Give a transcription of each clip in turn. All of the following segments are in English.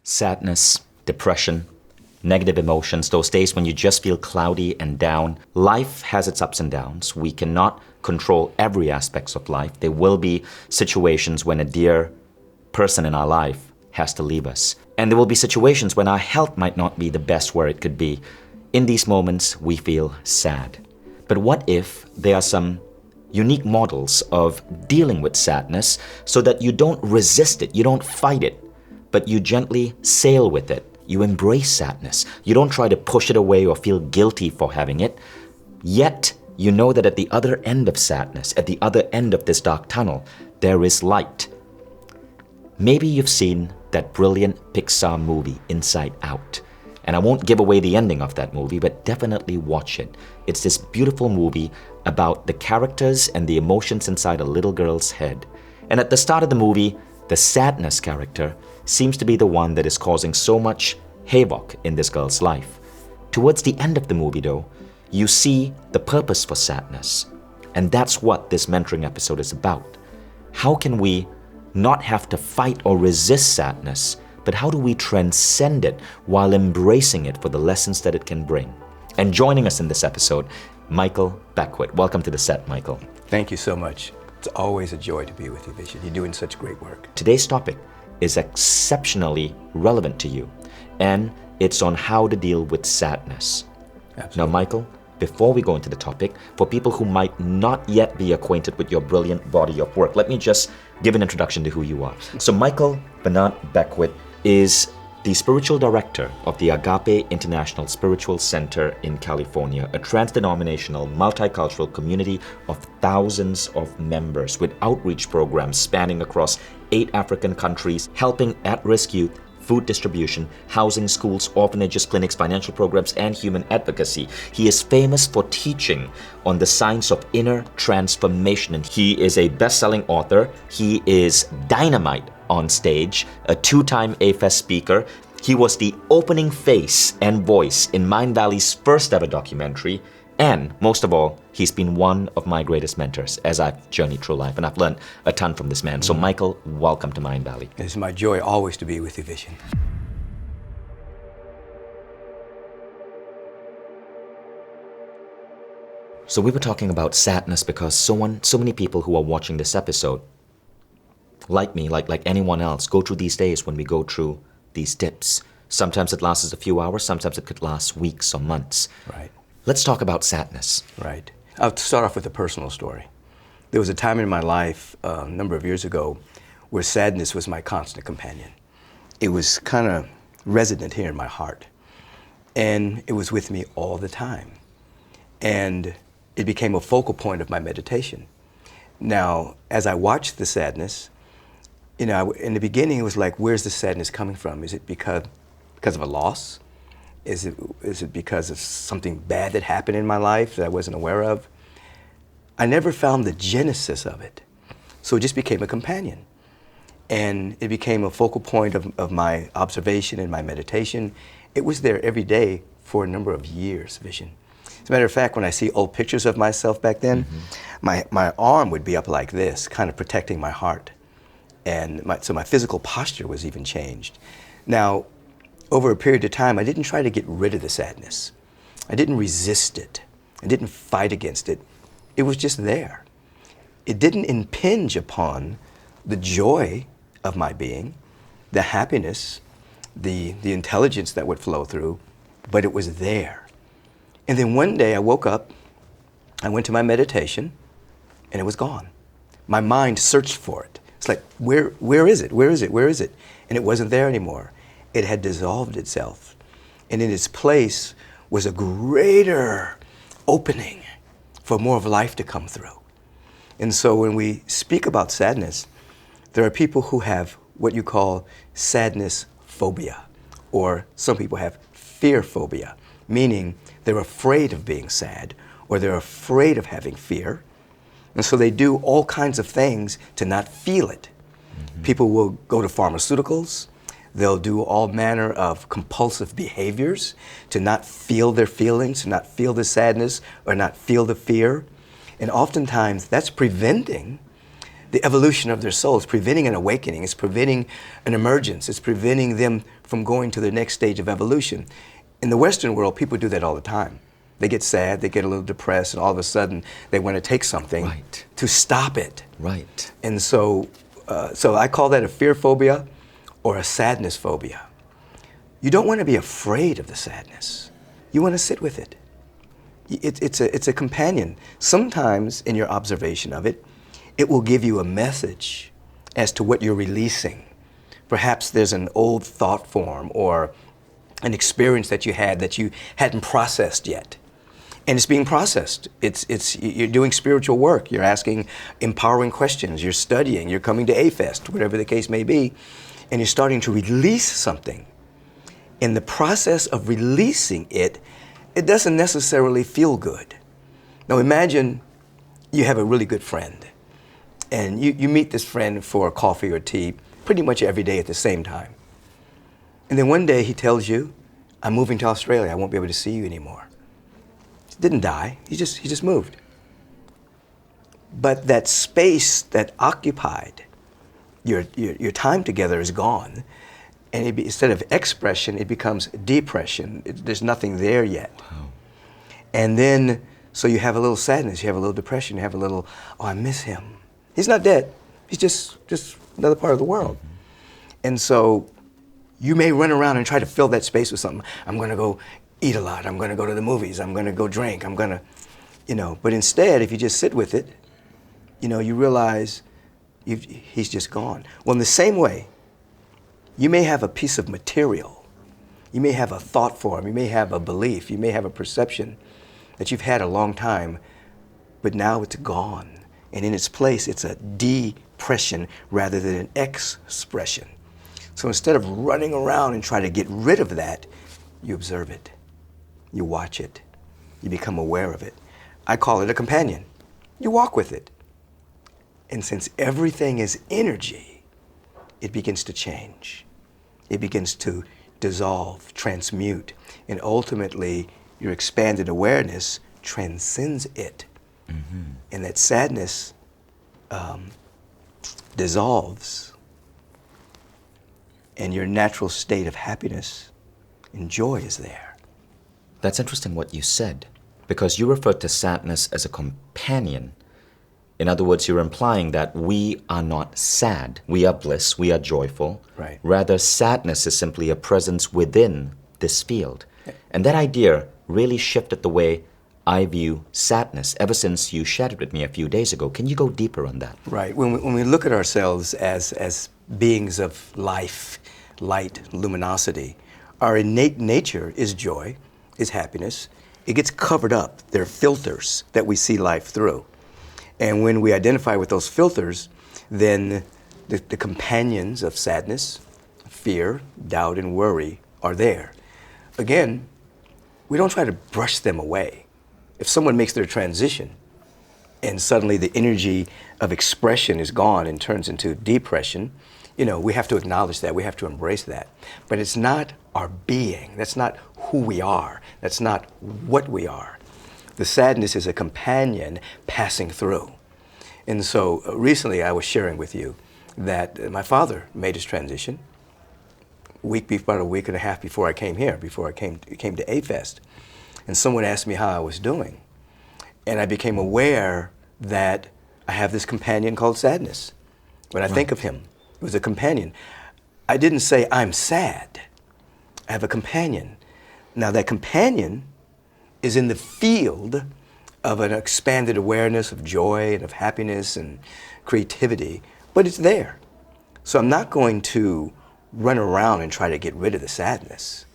sadness, depression, negative emotions, those days when you just feel cloudy and down. Life has its ups and downs. We cannot control every aspect of life. There will be situations when a dear person in our life has to leave us. And there will be situations when our health might not be the best where it could be. In these moments, we feel sad. But what if there are some unique models of dealing with sadness so that you don't resist it, you don't fight it, but you gently sail with it. You embrace sadness. You don't try to push it away or feel guilty for having it. Yet, you know that at the other end of sadness, at the other end of this dark tunnel, there is light. Maybe you've seen that brilliant Pixar movie, Inside Out. And I won't give away the ending of that movie, but definitely watch it. It's this beautiful movie about the characters and the emotions inside a little girl's head. And at the start of the movie, the sadness character seems to be the one that is causing so much havoc in this girl's life. Towards the end of the movie, though, you see the purpose for sadness. And that's what this mentoring episode is about. How can we not have to fight or resist sadness, but how do we transcend it while embracing it for the lessons that it can bring? And joining us in this episode, Michael Beckwith. Welcome to the set, Michael. Thank you so much. It's always a joy to be with you, Vision. You're doing such great work. Today's topic is exceptionally relevant to you, and it's on how to deal with sadness. Absolutely. Now, Michael, before we go into the topic, for people who might not yet be acquainted with your brilliant body of work, let me just give an introduction to who you are. So Michael Bernard Beckwith is the spiritual director of the Agape International Spiritual Center in California, a trans-denominational, multicultural community of thousands of members with outreach programs spanning across 8 African countries, helping at-risk youth, food distribution, housing, schools, orphanages, clinics, financial programs, and human advocacy. He is famous for teaching on the science of inner transformation, and he is a best-selling author. He is dynamite on stage, a 2-time AFES speaker. He was the opening face and voice in Mind Valley's first ever documentary. And most of all, he's been one of my greatest mentors as I've journeyed through life, and I've learned a ton from this man. So Michael, welcome to Mind Valley. It's my joy always to be with you, Vision. So we were talking about sadness because so many people who are watching this episode, like me, like anyone else, go through these days when we go through these dips. Sometimes it lasts a few hours, sometimes it could last weeks or months. Right. Let's talk about sadness. Right. I'll start off with a personal story. There was a time in my life, a number of years ago, where sadness was my constant companion. It was kind of resident here in my heart. And it was with me all the time. And it became a focal point of my meditation. Now, as I watched the sadness, in the beginning it was like, where's the sadness coming from? Is it because of a loss? Is it because of something bad that happened in my life that I wasn't aware of? I never found the genesis of it. So it just became a companion. And it became a focal point of my observation and my meditation. It was there every day for a number of years, Vision. As a matter of fact, when I see old pictures of myself back then, my arm would be up like this, kind of protecting my heart. And so my physical posture was even changed. Now, over a period of time, I didn't try to get rid of the sadness. I didn't resist it. I didn't fight against it. It was just there. It didn't impinge upon the joy of my being, the happiness, the intelligence that would flow through, but it was there. And then one day I woke up, I went to my meditation, and it was gone. My mind searched for it. It's like, where is it? Where is it? Where is it? And it wasn't there anymore. It had dissolved itself. And in its place was a greater opening for more of life to come through. And so when we speak about sadness, there are people who have what you call sadness phobia, or some people have fear phobia, meaning they're afraid of being sad, or they're afraid of having fear. And so they do all kinds of things to not feel it. People will go to pharmaceuticals. They'll do all manner of compulsive behaviors to not feel their feelings, to not feel the sadness, or not feel the fear. And oftentimes that's preventing the evolution of their soul. It's preventing an awakening. It's preventing an emergence. It's preventing them from going to the next stage of evolution. In the Western world, people do that all the time. They get sad, they get a little depressed, and all of a sudden they want to take something Right. to stop it. Right. And so I call that a fear phobia or a sadness phobia. You don't want to be afraid of the sadness. You want to sit with it. It's a companion. Sometimes in your observation of it, it will give you a message as to what you're releasing. Perhaps there's an old thought form or an experience that you had that you hadn't processed yet. And it's being processed. You're doing spiritual work. You're asking empowering questions. You're studying. You're coming to A-Fest, whatever the case may be. And you're starting to release something. In the process of releasing it, it doesn't necessarily feel good. Now imagine you have a really good friend. And you meet this friend for coffee or tea pretty much every day at the same time. And then one day he tells you, I'm moving to Australia. I won't be able to see you anymore. He didn't die. He just moved. But that space that occupied your time together is gone. And instead of expression, it becomes depression. There's nothing there yet. Wow. And then, so you have a little sadness, you have a little depression, you have a little, oh, I miss him. He's not dead. He's just another part of the world. Mm-hmm. And so you may run around and try to fill that space with something. I'm going to go eat a lot. I'm going to go to the movies. I'm going to go drink. I'm going to, But instead, if you just sit with it, you realize he's just gone. Well, in the same way, you may have a piece of material. You may have a thought form. You may have a belief. You may have a perception that you've had a long time, but now it's gone. And in its place, it's a depression rather than an expression. So instead of running around and trying to get rid of that, you observe it. You watch it. You become aware of it. I call it a companion. You walk with it. And since everything is energy, it begins to change. It begins to dissolve, transmute, and ultimately your expanded awareness transcends it. Mm-hmm. And that sadness dissolves, and your natural state of happiness and joy is there. That's interesting what you said, because you referred to sadness as a companion. In other words, you're implying that we are not sad. We are bliss. We are joyful. Right. Rather, sadness is simply a presence within this field. And that idea really shifted the way I view sadness ever since you shared it with me a few days ago. Can you go deeper on that? Right. When we look at ourselves as beings of life, light, luminosity, our innate nature is joy, is happiness. It gets covered up. There are filters that we see life through. And when we identify with those filters, then the companions of sadness, fear, doubt, and worry are there. Again, we don't try to brush them away. If someone makes their transition and suddenly the energy of expression is gone and turns into depression, we have to acknowledge that. We have to embrace that. But it's not our being. That's not who we are. That's not what we are. The sadness is a companion passing through. And so recently I was sharing with you that my father made his transition about a week and a half before I came here, before I came to A-Fest. And someone asked me how I was doing. And I became aware that I have this companion called sadness. When I think of him, it was a companion. I didn't say I'm sad. I have a companion. Now that companion is in the field of an expanded awareness of joy and of happiness and creativity, but it's there. So I'm not going to run around and try to get rid of the sadness.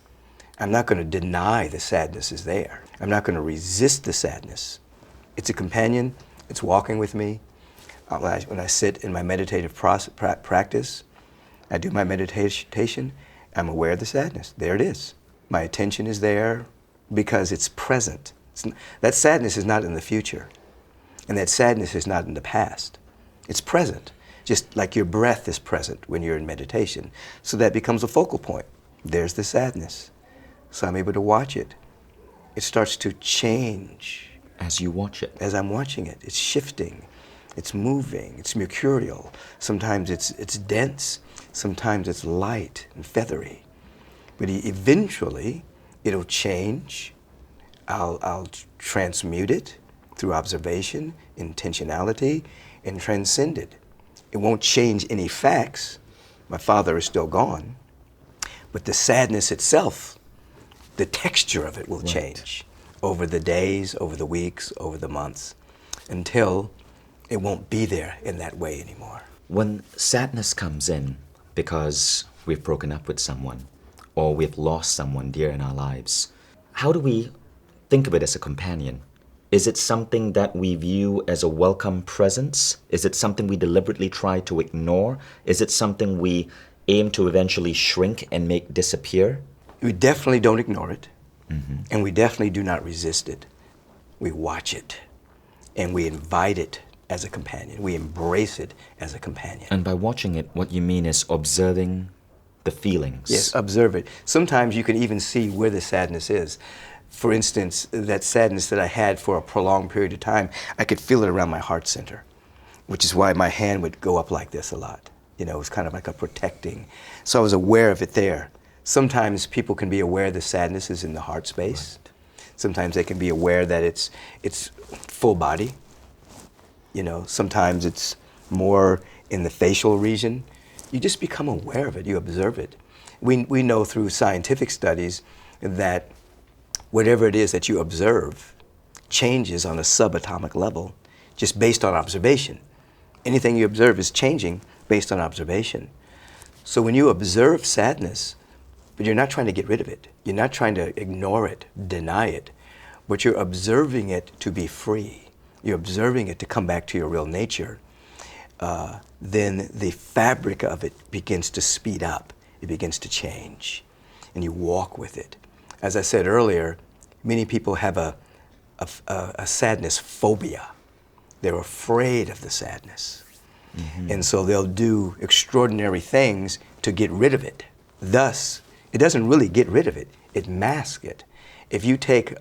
I'm not going to deny the sadness is there. I'm not going to resist the sadness. It's a companion. It's walking with me. When I sit in my meditative practice, I do my meditation, I'm aware of the sadness. There it is. My attention is there because it's present. That sadness is not in the future, and that sadness is not in the past. It's present, just like your breath is present when you're in meditation. So that becomes a focal point. There's the sadness. So I'm able to watch it. It starts to change. As you watch it. As I'm watching it. It's shifting. It's moving, it's mercurial. Sometimes it's dense, sometimes it's light and feathery. But eventually, it'll change. I'll transmute it through observation, intentionality, and transcend it. It won't change any facts. My father is still gone. But the sadness itself, the texture of it will change over the days, over the weeks, over the months, until it won't be there in that way anymore. When sadness comes in because we've broken up with someone or we've lost someone dear in our lives, how do we think of it as a companion? Is it something that we view as a welcome presence? Is it something we deliberately try to ignore? Is it something we aim to eventually shrink and make disappear? We definitely don't ignore it, and we definitely do not resist it. We watch it, and we invite it as a companion. We embrace it as a companion. And by watching it, what you mean is observing the feelings. Yes, observe it. Sometimes you can even see where the sadness is. For instance, that sadness that I had for a prolonged period of time, I could feel it around my heart center, which is why my hand would go up like this a lot. You know, it was kind of like a protecting. So I was aware of it there. Sometimes people can be aware the sadness is in the heart space. Right. Sometimes they can be aware that it's full body. You know, sometimes it's more in the facial region. You just become aware of it, you observe it. We know through scientific studies that whatever it is that you observe changes on a subatomic level just based on observation. Anything you observe is changing based on observation. So when you observe sadness, but you're not trying to get rid of it, you're not trying to ignore it, deny it, but you're observing it to be free. You're observing it to come back to your real nature, then the fabric of it begins to speed up. It begins to change, and you walk with it. As I said earlier, many people have a sadness phobia. They're afraid of the sadness. And so they'll do extraordinary things to get rid of it. Thus, it doesn't really get rid of it, it masks it. If you take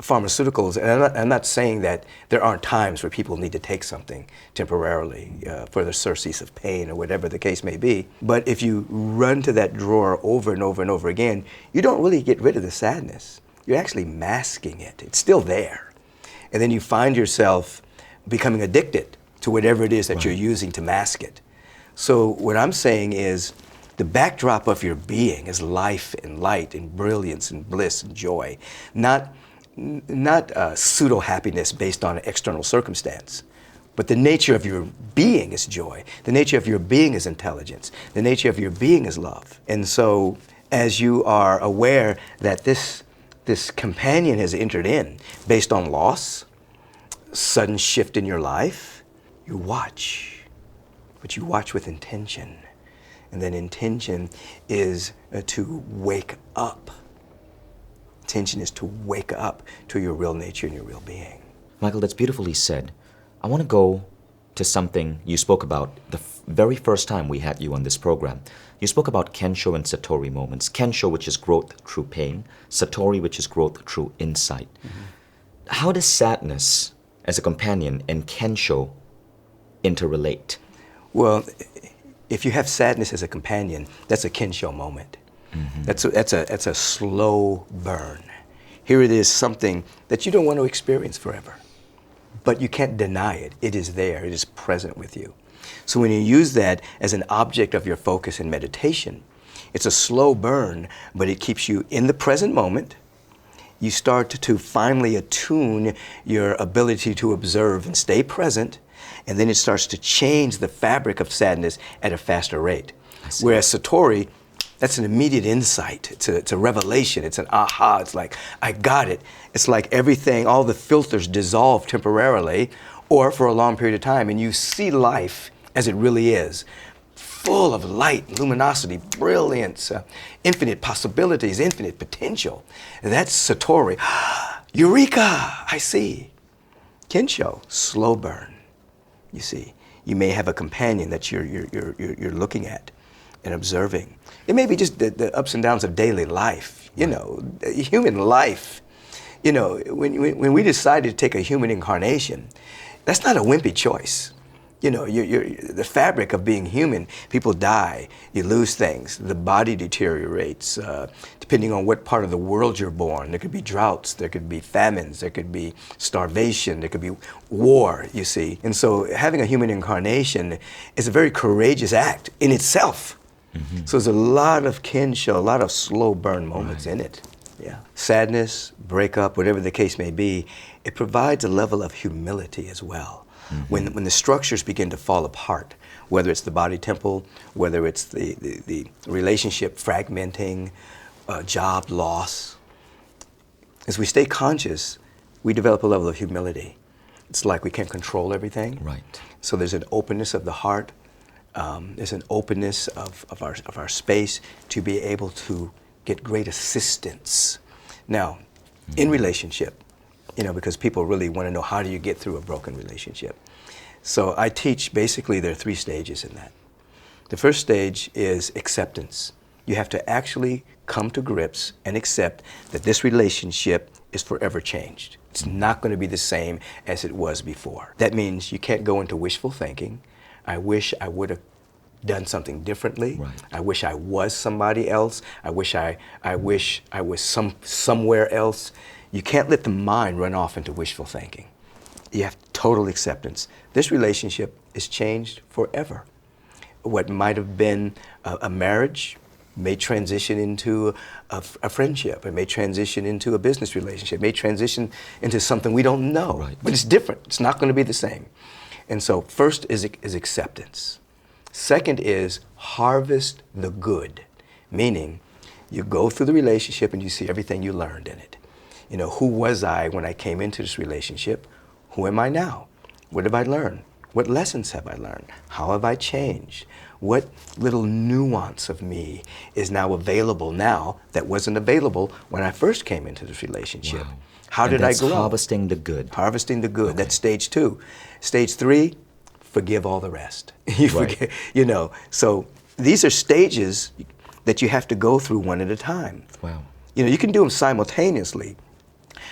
pharmaceuticals, and I'm not saying that there aren't times where people need to take something temporarily for the surcease of pain or whatever the case may be, but if you run to that drawer over and over and over again, you don't really get rid of the sadness. You're actually masking it. It's still there. And then you find yourself becoming addicted to whatever it is that you're using to mask it. So what I'm saying is the backdrop of your being is life and light and brilliance and bliss and joy, not pseudo-happiness based on an external circumstance. But the nature of your being is joy. The nature of your being is intelligence. The nature of your being is love. And so as you are aware that this companion has entered in based on loss, sudden shift in your life, you watch. But you watch with intention. And then intention is to wake up. Intention is to wake up to your real nature and your real being. Michael, that's beautifully said. I want to go to something you spoke about the very first time we had you on this program. You spoke about Kensho and Satori moments. Kensho, which is growth through pain. Satori, which is growth through insight. How does sadness as a companion and Kensho interrelate? Well, if you have sadness as a companion, that's a Kensho moment. That's a slow burn. Here it is, something that you don't want to experience forever, but you can't deny it. It is there. It is present with you. So when you use that as an object of your focus and meditation, it's a slow burn, but it keeps you in the present moment. You start to finally attune your ability to observe and stay present, and then it starts to change the fabric of sadness at a faster rate. Whereas Satori, that's an immediate insight. It's a revelation. It's an aha. It's like, I got it. It's like everything, all the filters dissolve temporarily or for a long period of time, and you see life as it really is, full of light, luminosity, brilliance, infinite possibilities, infinite potential. And that's Satori. Eureka! I see. Kensho, slow burn. You see, you may have a companion that you're looking at and observing. It may be just the ups and downs of daily life, you know, human life. You know, when we decided to take a human incarnation, That's not a wimpy choice. You know, the fabric of being human, people die, you lose things, the body deteriorates, depending on what part of the world you're born. There could be droughts, there could be famines, there could be starvation, there could be war, you see. And so having a human incarnation is a very courageous act in itself. Mm-hmm. So there's a lot of kinship, a lot of slow burn moments in it. Yeah. Sadness, breakup, whatever the case may be, it provides a level of humility as well. Mm-hmm. When the structures begin to fall apart, whether it's the body temple, whether it's the relationship fragmenting, job loss, as we stay conscious, we develop a level of humility. It's like we can't control everything. Right. So there's an openness of the heart. There's an openness of our space to be able to get great assistance. Now, in relationship, you know, because people really want to know, how do you get through a broken relationship? So I teach, basically there are 3 stages in that. The first stage is acceptance. You have to actually come to grips and accept that this relationship is forever changed. It's not going to be the same as it was before. That means you can't go into wishful thinking. I wish I would have done something differently. Right. I wish I was somebody else. I wish I was somewhere else. You can't let the mind run off into wishful thinking. You have total acceptance. This relationship is changed forever. What might have been a marriage may transition into a friendship. It may transition into a business relationship. It may transition into something we don't know. Right. But it's different. It's not going to be the same. And so first is acceptance. Second is harvest the good, meaning you go through the relationship and you see everything you learned in it. You know, who was I when I came into this relationship? Who am I now? What have I learned? What lessons have I learned? How have I changed? What little nuance of me is now available now that wasn't available when I first came into this relationship? Wow. How did I grow? Harvesting the good. Harvesting the good. Okay. That's stage 2. Stage 3, forgive all the rest. Forget, you know, so these are stages that you have to go through one at a time. Wow. You know, you can do them simultaneously,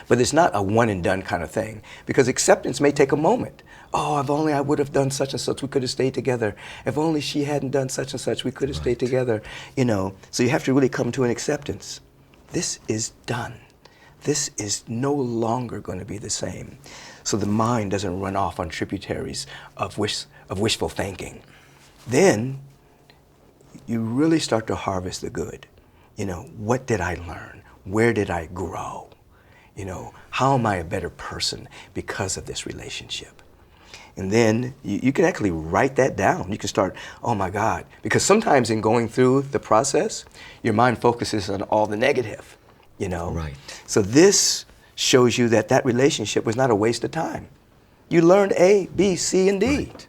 but it's not a one and done kind of thing, because acceptance may take a moment. Oh, if only I would have done such and such, we could have stayed together. If only she hadn't done such and such, we could have stayed together. You know, so you have to really come to an acceptance. This is done. This is no longer going to be the same. So the mind doesn't run off on tributaries of wishful thinking. Then you really start to harvest the good. You know, what did I learn? Where did I grow? You know, how am I a better person because of this relationship? And then you can actually write that down. You can start, oh my God, because sometimes in going through the process, your mind focuses on all the negative, you know? Right. So this shows you that that relationship was not a waste of time. You learned A, B, C, and D. Right.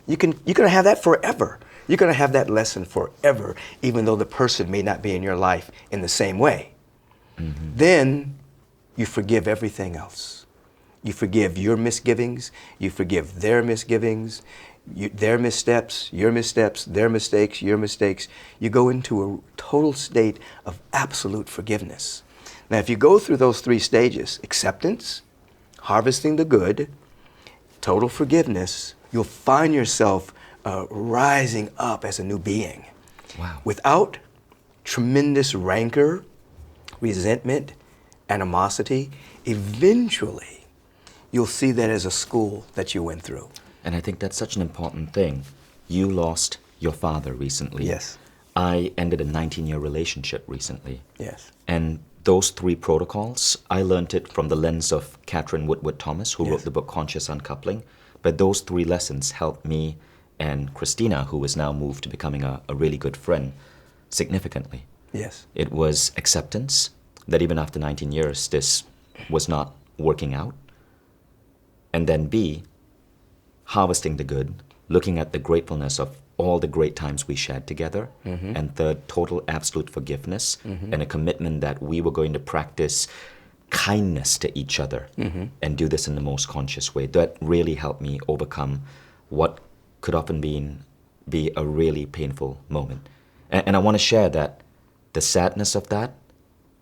You're gonna have that forever. You're gonna have that lesson forever, even though the person may not be in your life in the same way. Mm-hmm. Then you forgive everything else. You forgive your misgivings, you forgive their misgivings, their missteps, your missteps, their mistakes, your mistakes. You go into a total state of absolute forgiveness. Now, if you go through those 3 stages, acceptance, harvesting the good, total forgiveness, you'll find yourself rising up as a new being. Wow. Without tremendous rancor, resentment, animosity. Eventually, you'll see that as a school that you went through. And I think that's such an important thing. You lost your father recently. Yes. I ended a 19-year relationship recently. Yes. And those 3 protocols, I learned it from the lens of Catherine Woodward Thomas, who wrote the book Conscious Uncoupling. But those 3 lessons helped me and Christina, who is now moved to becoming a really good friend, significantly. Yes. It was acceptance that even after 19 years, this was not working out. And then B, harvesting the good, looking at the gratefulness of all the great times we shared together. Mm-hmm. And third, total absolute forgiveness, mm-hmm. and a commitment that we were going to practice kindness to each other, mm-hmm. and do this in the most conscious way. That really helped me overcome what could often be a really painful moment. And I want to share that the sadness of that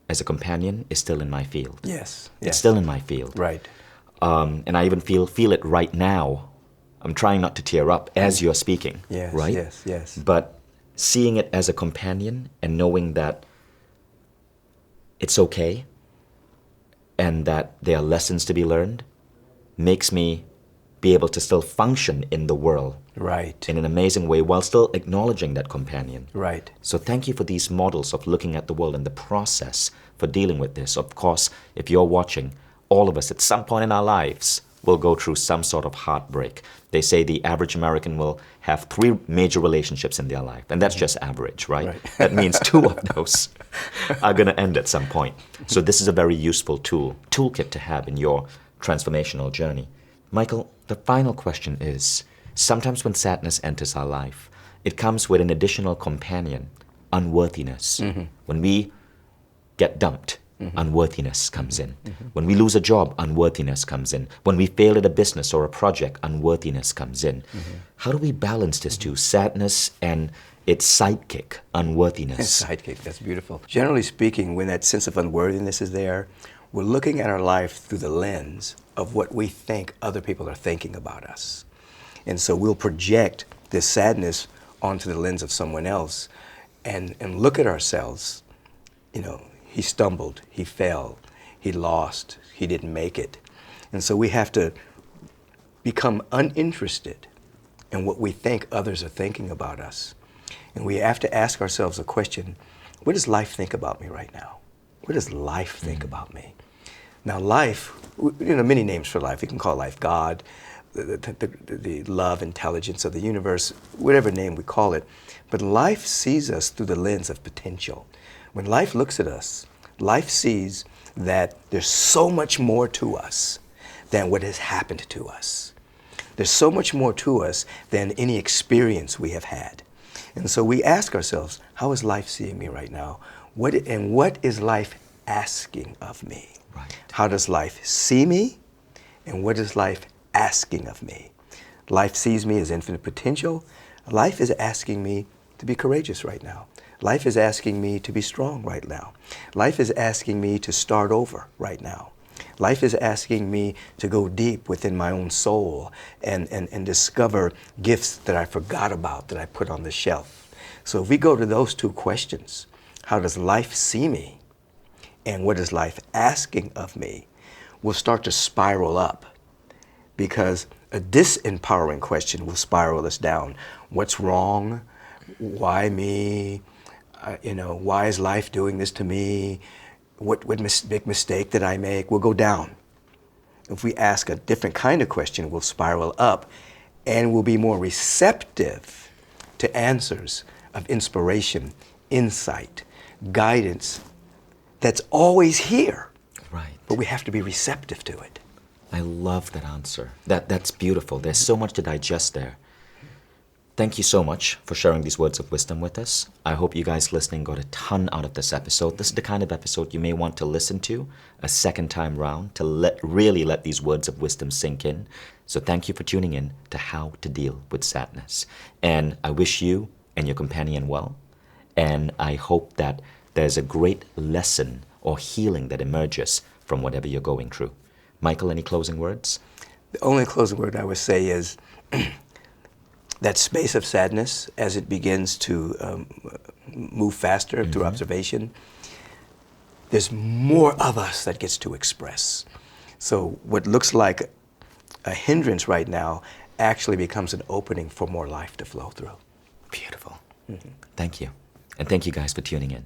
as a companion is still in my field. Yes. It's still in my field. Right. And I even feel it right now. I'm trying not to tear up as you're speaking, Yes, right? yes. But seeing it as a companion and knowing that it's okay and that there are lessons to be learned makes me be able to still function in the world Right. in an amazing way while still acknowledging that companion. Right. So thank you for these models of looking at the world and the process for dealing with this. Of course, if you're watching, all of us at some point in our lives will go through some sort of heartbreak. They say the average American will have 3 major relationships in their life, and that's just average, right? Right. That means 2 of those are going to end at some point. So this is a very useful toolkit to have in your transformational journey. Michael, the final question is, sometimes when sadness enters our life, it comes with an additional companion, unworthiness. When we get dumped, unworthiness comes in. When we lose a job, unworthiness comes in. When we fail at a business or a project, unworthiness comes in. How do we balance this two, sadness and its sidekick, unworthiness? Sidekick, that's beautiful. Generally speaking, when that sense of unworthiness is there, we're looking at our life through the lens of what we think other people are thinking about us. And so we'll project this sadness onto the lens of someone else and look at ourselves. You know, he stumbled, he fell, he lost, he didn't make it. And so we have to become uninterested in what we think others are thinking about us. And we have to ask ourselves a question, what does life think about me right now? What does life think about me? Now life, you know, many names for life. We can call life God, the love, intelligence of the universe, whatever name we call it. But life sees us through the lens of potential. When life looks at us, life sees that there's so much more to us than what has happened to us. There's so much more to us than any experience we have had. And so we ask ourselves, how is life seeing me right now? What is life asking of me? Right. How does life see me? And what is life asking of me? Life sees me as infinite potential. Life is asking me to be courageous right now. Life is asking me to be strong right now. Life is asking me to start over right now. Life is asking me to go deep within my own soul and discover gifts that I forgot about, that I put on the shelf. So if we go to those 2 questions, how does life see me? And what is life asking of me? We'll start to spiral up, because a disempowering question will spiral us down. What's wrong? Why me? Why is life doing this to me? What big mistake did I make? We'll go down. If we ask a different kind of question, we'll spiral up, and we'll be more receptive to answers of inspiration, insight, guidance that's always here. Right. But we have to be receptive to it. I love that answer. That's beautiful. There's so much to digest there. Thank you so much for sharing these words of wisdom with us. I hope you guys listening got a ton out of this episode. This is the kind of episode you may want to listen to a second time round to really let these words of wisdom sink in. So thank you for tuning in to How to Deal with Sadness. And I wish you and your companion well. And I hope that there's a great lesson or healing that emerges from whatever you're going through. Michael, any closing words? The only closing word I would say is that space of sadness, as it begins to move faster through observation, there's more of us that gets to express. So what looks like a hindrance right now actually becomes an opening for more life to flow through. Beautiful. Thank you. And thank you guys for tuning in.